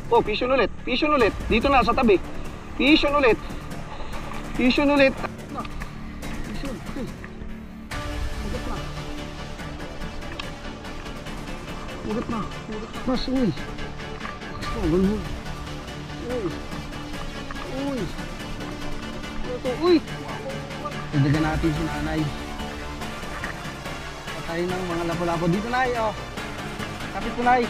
Oh, fishon ulit. Fishon ulit. Dito na, sa tabi. Fishon ulit. Fishon ulit. Fishon. Okay. Ugat na. Ugat na. Ugat na. Mas, uy. Mas na, galmul. Uy. Uy. Ito, uy. Dagdagan natin si nanay. Patay ng mga lapo-lapo. Dito, nay, oh. Kapit po, nay.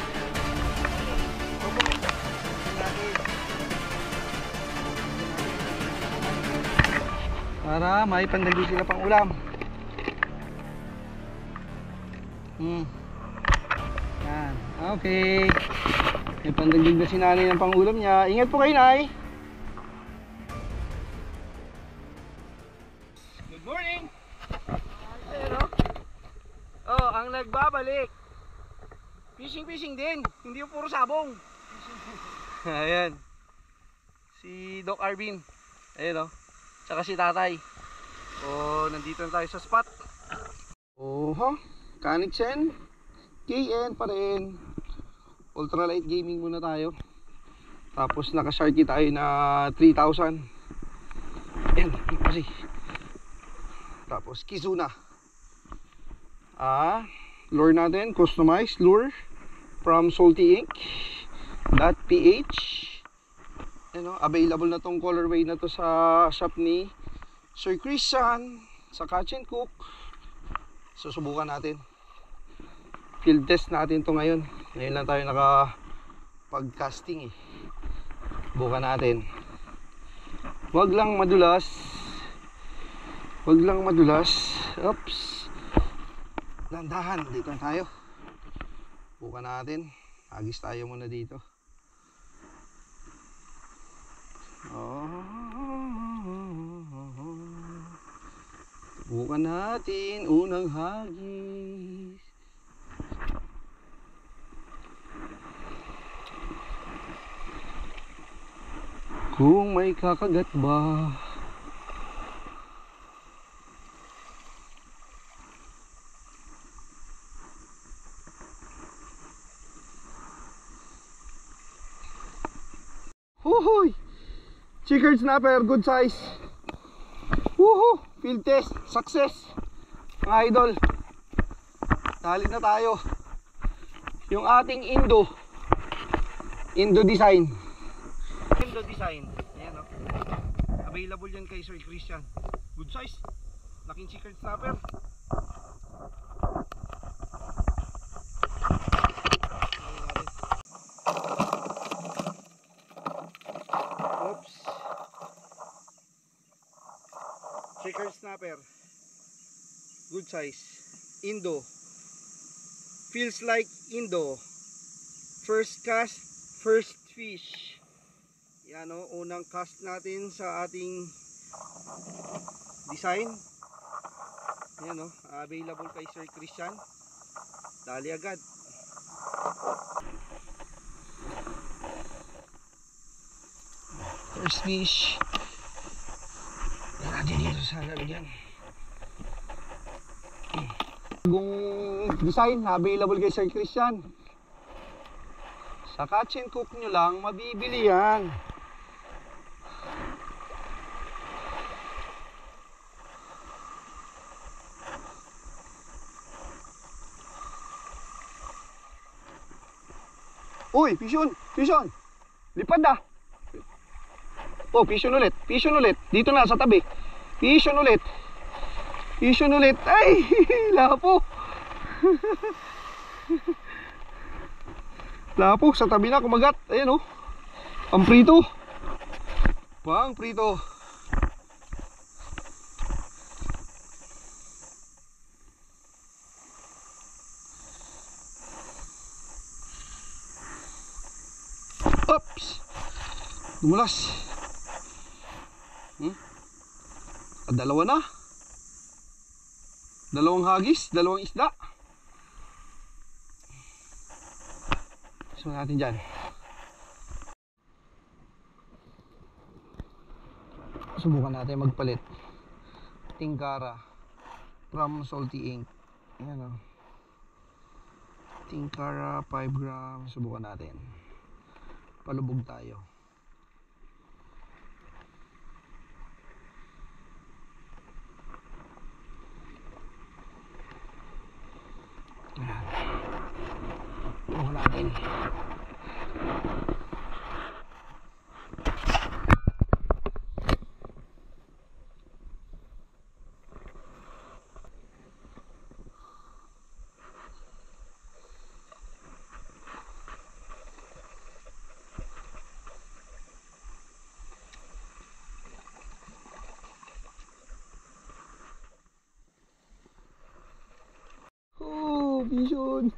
Para may pandagdag sila pang ulam. Yan. Okay. May pandagdag na si nanay ng pang ulam niya. Ingat po kayo, nay. Good morning. Ayun, oh, ang nagbabalik. Fishing din. Hindi yung puro sabong. Ayan. Si Doc Arvin. Ayun, oh. Tsaka si tatay. O, nandito na tayo sa spot. Oho, Canicsen KN pa rin. Ultralight gaming muna tayo. Tapos naka-sharky tayo na 3,000. Ayan, kasi. Tapos Kizuna. Lure natin, customized lure from saltyinc.ph. Available na tong colorway na to sa shop ni Sir Christian sa Catch and Cook. Susubukan natin, field test natin to ngayon. Ngayon lang tayo nakapag-casting Subukan natin. Wag lang madulas. Wag lang madulas. Oops. Landahan, dito na tayo. Subukan natin. Agis tayo muna dito. Subukan natin unang hagis. Kung may kakagat ba? Huhuy! Chickered snapper, good size. Woohoo! Field test, success. Mga idol, dali na tayo. Yung ating Indo design. Ayan, oh. Available yan kay Sir Christian. Good size. Laking chickered snapper. Chickered snapper, good size, Indo, feels like Indo, first cast, first fish. Yan, unang cast natin sa ating design. Yan, available kay Sir Christian. Dali agad. First fish. Dito sa lalagyan. Bagong design available kay Sir Christian. Sa Catch and Cook nyo lang mabibili yan. Uy, fishon, fishon. Lipad na. Oh, fishon ulit. Fishon ulit. Dito na sa tabi. Fishon ulit. Fishon ulit. Ay, lapo. Lapo sa tabi na kumagat. Ayan, pang prito. Pang prito. Oops. Dumulas. Dalawa na. Dalawang hagis, dalawang isda. Subukan natin dyan. Subukan natin magpalit. Tingkara from Salty Inc. Ayan, oh. Tingkara 5 grams. Subukan natin. palubog tayo. Ayan. Tulong natin. Oh, vision!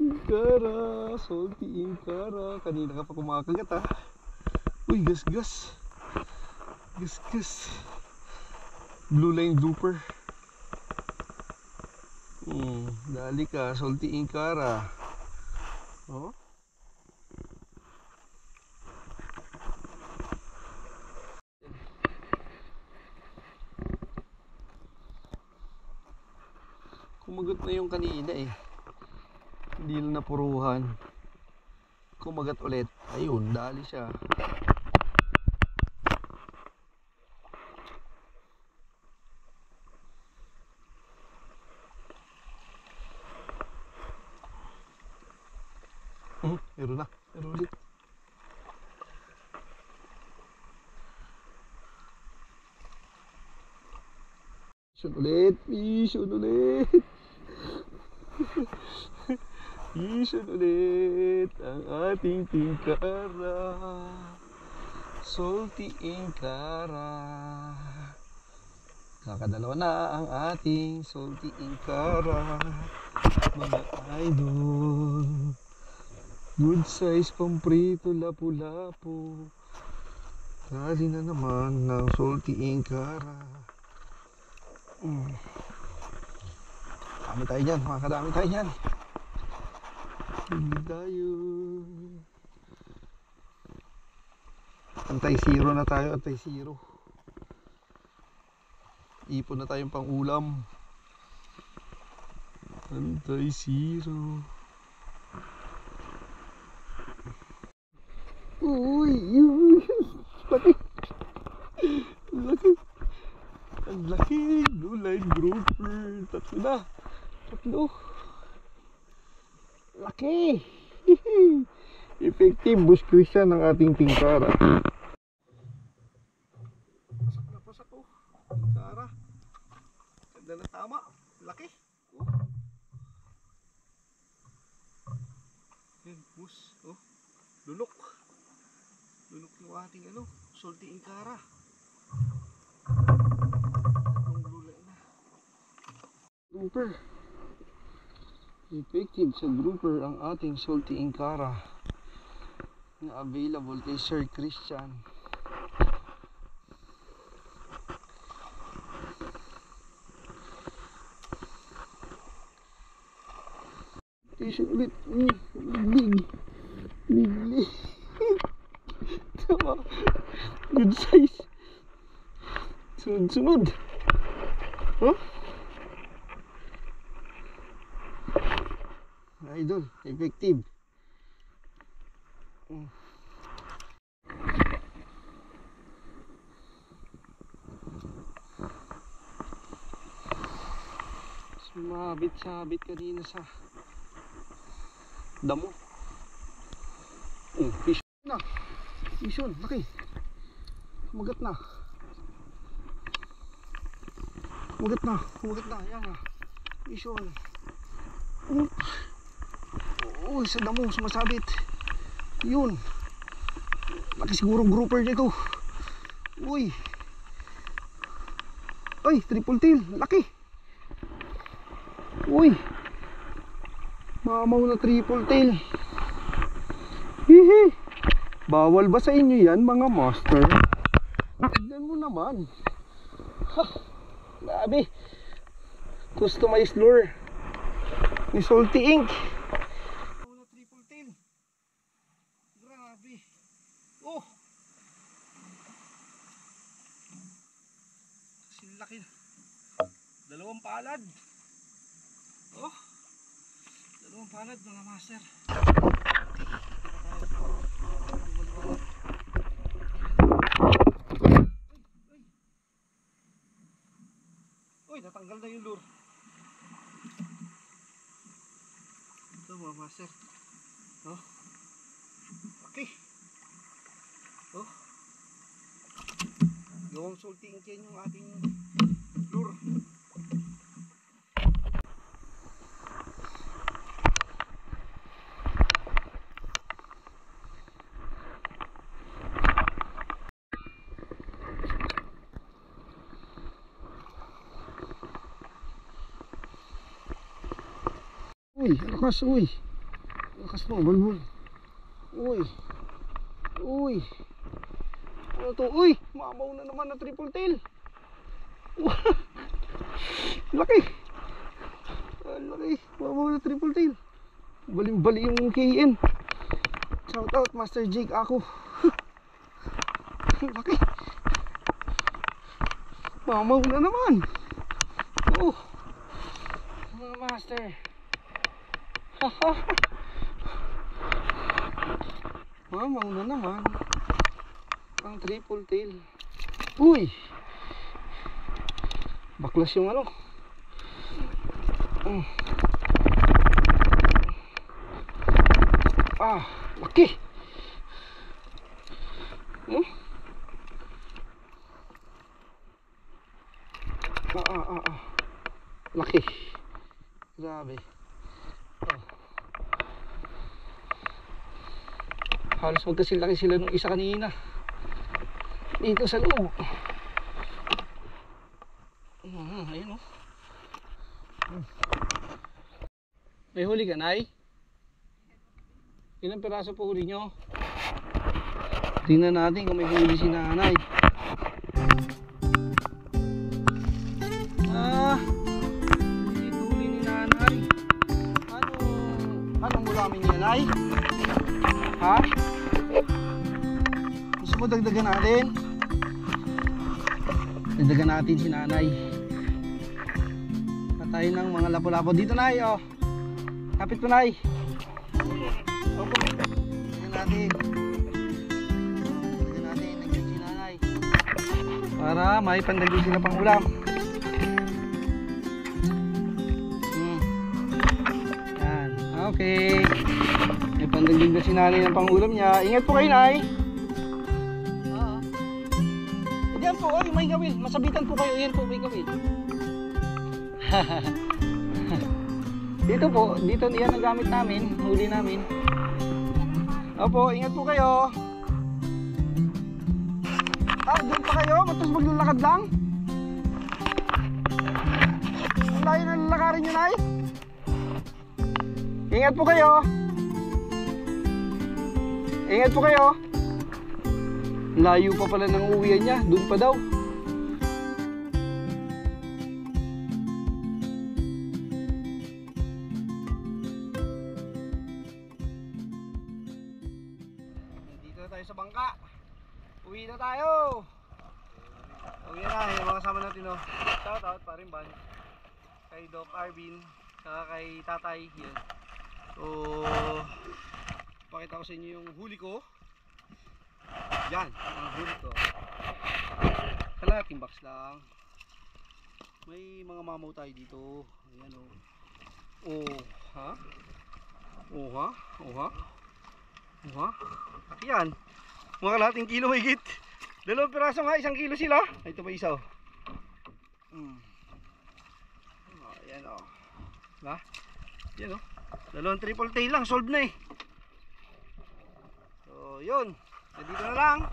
Inkara, salty Inkara. Kanina ka pa kumakagat ha. Uy, gas. Gas. Blue line grouper. Dali ka, salty Inkara. Oh. Kumagat na yung kanina eh. Hindi lang napuruhan. Kumagat ulit. Ayun, dali siya. Meron na. Meron ulit. Vision ulit. Vision ulit ang ating Inkara, salty Inkara. Kakadalawa na ang ating salty Inkara, mga idol. Good size pamprito, lapu-lapu. Dali na naman ng salty Inkara. Dami tayo dyan, mga kadami tayo dyan. Hindi tayo. Antay-zero na tayo, antay-zero. Ipon na tayong pang ulam. Antay-zero. Uy, laki. Ang laki, blue line grouper. Tatlo. Laki. Effective bush Christian ng ating Inkara. Pasak oh. Inkara. Ganda na tama. Laki. Oh. Yan, bush. Oh. Lunok yung ating salty Inkara. Grouper. Effective sa grouper ang ating salty Inkara na available kay Sir Christian. Vision ulit. Big. Tama. Good size. Sunod. Huh? Idol, effective. Sumabit kanina sa damo. Fish na. Vision, laki. Kumagat na. Yan na. Vision. Uy, sa damo, sumasabit. Yun. Laki siguro grouper dito. Uy. Ay, triple tail. Laki. Uy. Mamaw na triple tail. Hihi. Bawal ba sa inyo yan, mga master? Tignan mo naman. Ha. Grabe. Customized lure ni Salty Inc. Triple tail. Grabe. Oh. Silaki. Dalawang palad. Oh. Dalawang palad mga master. Uy, natanggal na yung lure. Ito mga master. Oh. Okay. Oh. Gawang salty inken yung ating lure. Uy, lakas, uy. Lakas mo, bulbul. Uy. Uy. Ano to? Uy, mamaw na naman na triple tail. Laki. Laki. Mamaw na triple tail. Baling-bali yung KN. Shout out Master Jake ako. Laki. Mamaw na naman. Oh. Mga master. Mamaw na naman ang triple tail. Uy, baklas yung ano. Laki. Laki. Grabe. Halos magkasilaki sila nung isa kanina dito sa loob. Ayun oh. May huli ka, Nay? Ilang piraso po huli nyo? Tingnan natin kung may huli si Nanay. Hindi huli ni Nanay. Anong mulamin niya, Nay? Ha? Gusto mo dagdagan natin? Dagdagan natin si Nanay. Patay ng mga lapo-lapo. Dito, Nay, oh. Kapit po, Nay. Opo. Dagdagan natin. Dagdagan natin. Dagdagan si Nanay. Para may pandagdag sila pang ulam. Yan. Okay. May pandagdag na si Nanay ng pangulam niya. Ingat po kayo, Nay. Diyan po, oh, may gawin. Masabitan po kayo. Yan po, may gawin. Dito po, dito yan ang gamit namin. Huli namin. Opo, ingat po kayo. Doon pa kayo? Matos maglalakad lang? Ang layo na lalakarin nyo, Nay. Ingat po kayo. Ingat po kayo. Layo pa pala ng uwian niya. Doon pa daw. Dito na tayo sa bangka. Uwi na tayo. Uwi na. Yung mga kasama natin, no? Shout out pa rin ba? Kay Doc Arvin. Saka kay Tatay. Yan. So, pakita ko sa inyo yung huli ko. Yan, ang huli ko. Kalahating box lang. May mga mamaw tayo dito. Ayan o. Oh, ha? Oh, ha? Oh, ha? Oh, ha? Yan. Mga kalahating kilo higit. 2 piraso nga, 1 kilo sila. Ito pa isa o. Ayan o. Diba? Yan o. 2 triple tail lang, solved na eh. So, yun. Dito na lang.